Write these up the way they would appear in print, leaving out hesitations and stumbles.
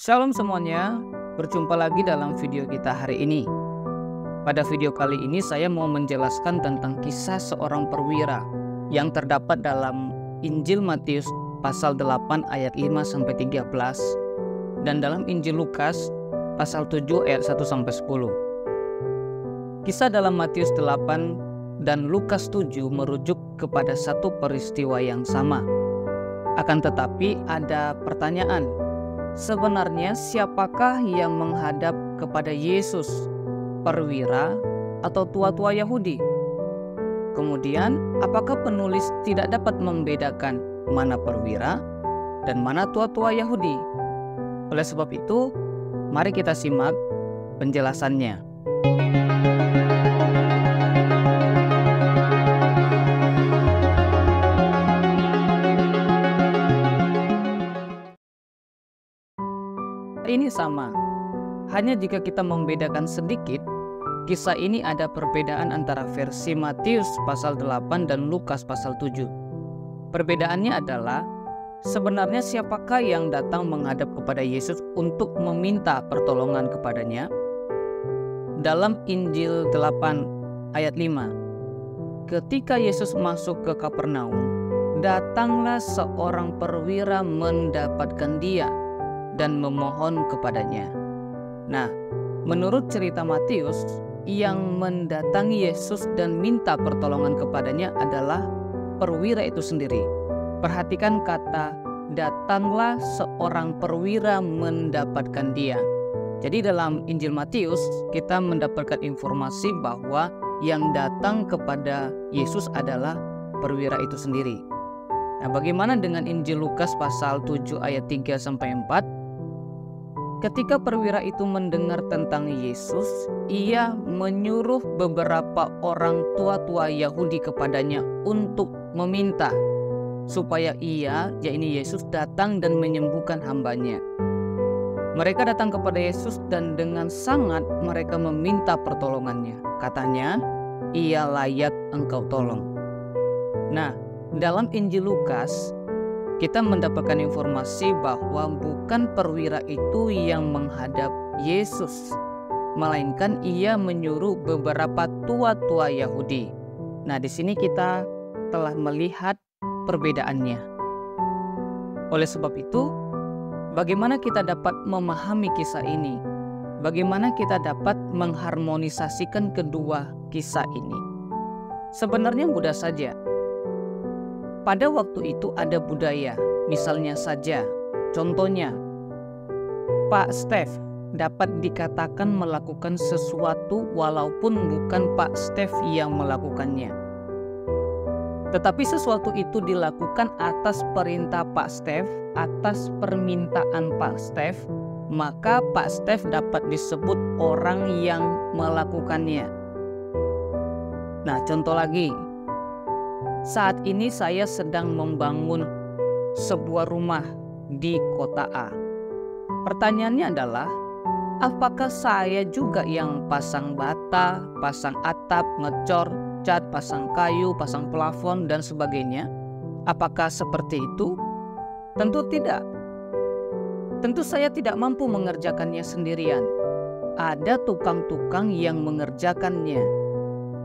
Shalom semuanya, berjumpa lagi dalam video kita hari ini. Pada video kali ini saya mau menjelaskan tentang kisah seorang perwira yang terdapat dalam Injil Matius pasal 8 ayat 5-13 dan dalam Injil Lukas pasal 7 ayat 1-10. Kisah dalam Matius 8 dan Lukas 7 merujuk kepada satu peristiwa yang sama. Akan tetapi ada pertanyaan, sebenarnya siapakah yang menghadap kepada Yesus, perwira atau tua-tua Yahudi? Kemudian, apakah penulis tidak dapat membedakan mana perwira dan mana tua-tua Yahudi? Oleh sebab itu, mari kita simak penjelasannya. Ini sama, hanya jika kita membedakan sedikit, kisah ini ada perbedaan antara versi Matius pasal 8 dan Lukas pasal 7. Perbedaannya adalah, sebenarnya siapakah yang datang menghadap kepada Yesus untuk meminta pertolongan kepadanya? Dalam Injil 8 ayat 5, ketika Yesus masuk ke Kapernaum, datanglah seorang perwira mendapatkan dia dan memohon kepadanya. Nah, menurut cerita Matius, yang mendatangi Yesus dan minta pertolongan kepadanya adalah perwira itu sendiri. Perhatikan kata datanglah seorang perwira mendapatkan dia. Jadi dalam Injil Matius kita mendapatkan informasi bahwa yang datang kepada Yesus adalah perwira itu sendiri. Nah, bagaimana dengan Injil Lukas pasal 7 ayat 3-4? Ketika perwira itu mendengar tentang Yesus, ia menyuruh beberapa orang tua-tua Yahudi kepadanya untuk meminta supaya ia, yakni Yesus, datang dan menyembuhkan hambanya. Mereka datang kepada Yesus dan dengan sangat mereka meminta pertolongannya. Katanya, ia layak engkau tolong. Nah, dalam Injil Lukas, kita mendapatkan informasi bahwa bukan perwira itu yang menghadap Yesus, melainkan ia menyuruh beberapa tua-tua Yahudi. Nah, di sini kita telah melihat perbedaannya. Oleh sebab itu, bagaimana kita dapat memahami kisah ini? Bagaimana kita dapat mengharmonisasikan kedua kisah ini? Sebenarnya mudah saja. Pada waktu itu ada budaya, misalnya saja, contohnya, Pak Stef dapat dikatakan melakukan sesuatu walaupun bukan Pak Stef yang melakukannya. Tetapi sesuatu itu dilakukan atas perintah Pak Stef, atas permintaan Pak Stef, maka Pak Stef dapat disebut orang yang melakukannya. Nah, contoh lagi. Saat ini saya sedang membangun sebuah rumah di kota A. Pertanyaannya adalah, apakah saya juga yang pasang bata, pasang atap, ngecor, cat, pasang kayu, pasang plafon, dan sebagainya? Apakah seperti itu? Tentu tidak. Tentu saya tidak mampu mengerjakannya sendirian. Ada tukang-tukang yang mengerjakannya.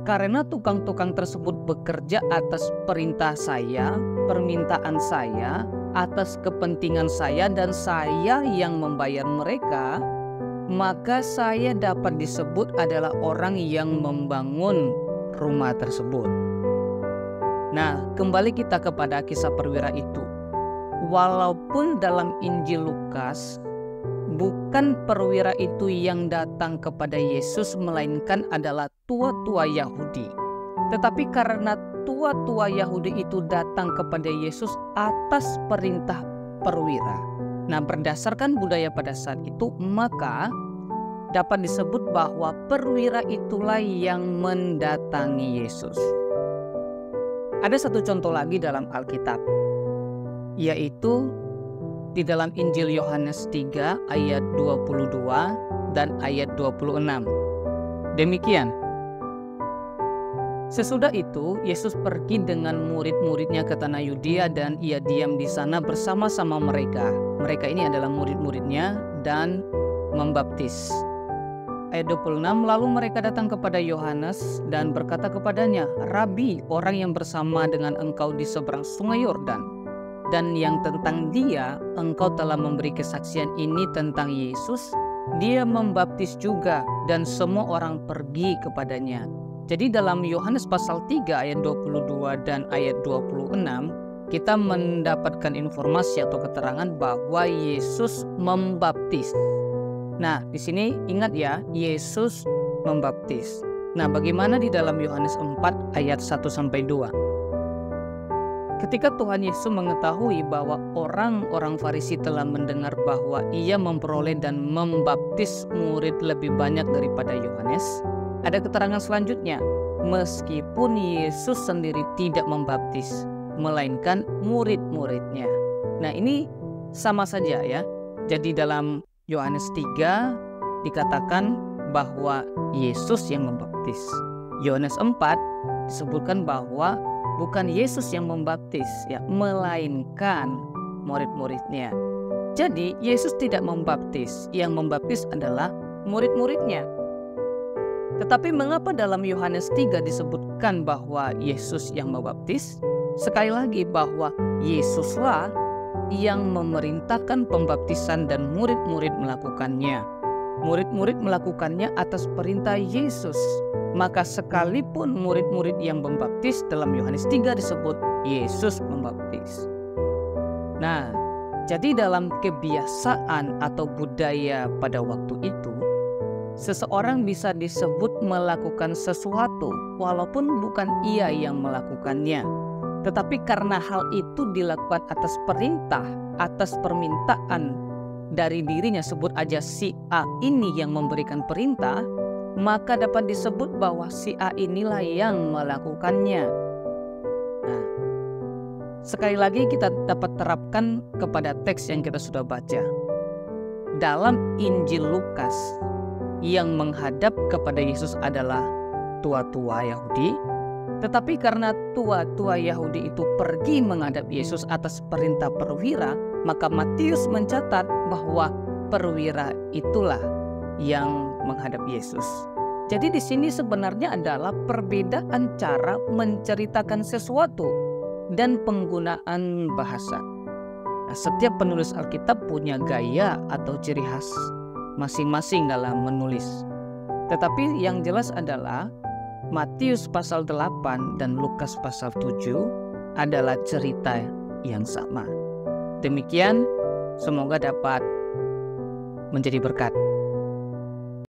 Karena tukang-tukang tersebut bekerja atas perintah saya, permintaan saya, atas kepentingan saya, dan saya yang membayar mereka, maka saya dapat disebut adalah orang yang membangun rumah tersebut. Nah, kembali kita kepada kisah perwira itu. Walaupun dalam Injil Lukas, bukan perwira itu yang datang kepada Yesus, melainkan adalah tua-tua Yahudi. Tetapi karena tua-tua Yahudi itu datang kepada Yesus atas perintah perwira. Nah, berdasarkan budaya pada saat itu, maka dapat disebut bahwa perwira itulah yang mendatangi Yesus. Ada satu contoh lagi dalam Alkitab, yaitu di dalam Injil Yohanes 3 ayat 22 dan ayat 26. Demikian. Sesudah itu, Yesus pergi dengan murid-muridnya ke tanah Yudea dan ia diam di sana bersama-sama mereka. mereka ini adalah murid-muridnya dan membaptis. Ayat 26, lalu mereka datang kepada Yohanes dan berkata kepadanya, Rabi, orang yang bersama dengan engkau di seberang sungai Yordan, dan yang tentang dia engkau telah memberi kesaksian ini tentang Yesus, dia membaptis juga dan semua orang pergi kepadanya. Jadi dalam Yohanes pasal 3 ayat 22 dan ayat 26, kita mendapatkan informasi atau keterangan bahwa Yesus membaptis. Nah, di sini ingat ya, Yesus membaptis. Nah, bagaimana di dalam Yohanes 4 ayat 1-2? Ketika Tuhan Yesus mengetahui bahwa orang-orang Farisi telah mendengar bahwa ia memperoleh dan membaptis murid lebih banyak daripada Yohanes, ada keterangan selanjutnya, meskipun Yesus sendiri tidak membaptis, melainkan murid-muridnya. Nah, ini sama saja ya. Jadi dalam Yohanes 3 dikatakan bahwa Yesus yang membaptis. Yohanes 4 disebutkan bahwa bukan Yesus yang membaptis ya, melainkan murid-muridnya. Jadi Yesus tidak membaptis, yang membaptis adalah murid-muridnya. Tetapi mengapa dalam Yohanes 3 disebutkan bahwa Yesus yang membaptis? Sekali lagi bahwa Yesuslah yang memerintahkan pembaptisan dan murid-murid melakukannya. Murid-murid melakukannya atas perintah Yesus. Maka sekalipun murid-murid yang membaptis dalam Yohanes 3 disebut Yesus membaptis. Nah, jadi dalam kebiasaan atau budaya pada waktu itu, seseorang bisa disebut melakukan sesuatu walaupun bukan ia yang melakukannya. Tetapi karena hal itu dilakukan atas perintah, atas permintaan dari dirinya, sebut aja si A ini yang memberikan perintah, maka dapat disebut bahwa si A inilah yang melakukannya. Nah, sekali lagi kita dapat terapkan kepada teks yang kita sudah baca. Dalam Injil Lukas, yang menghadap kepada Yesus adalah tua-tua Yahudi. Tetapi karena tua-tua Yahudi itu pergi menghadap Yesus atas perintah perwira, maka Matius mencatat bahwa perwira itulah yang menghadap Yesus. Jadi di sini sebenarnya adalah perbedaan cara menceritakan sesuatu dan penggunaan bahasa. Nah, setiap penulis Alkitab punya gaya atau ciri khas masing-masing dalam menulis. Tetapi yang jelas adalah Matius pasal 8 dan Lukas pasal 7 adalah cerita yang sama. Demikian, semoga dapat menjadi berkat.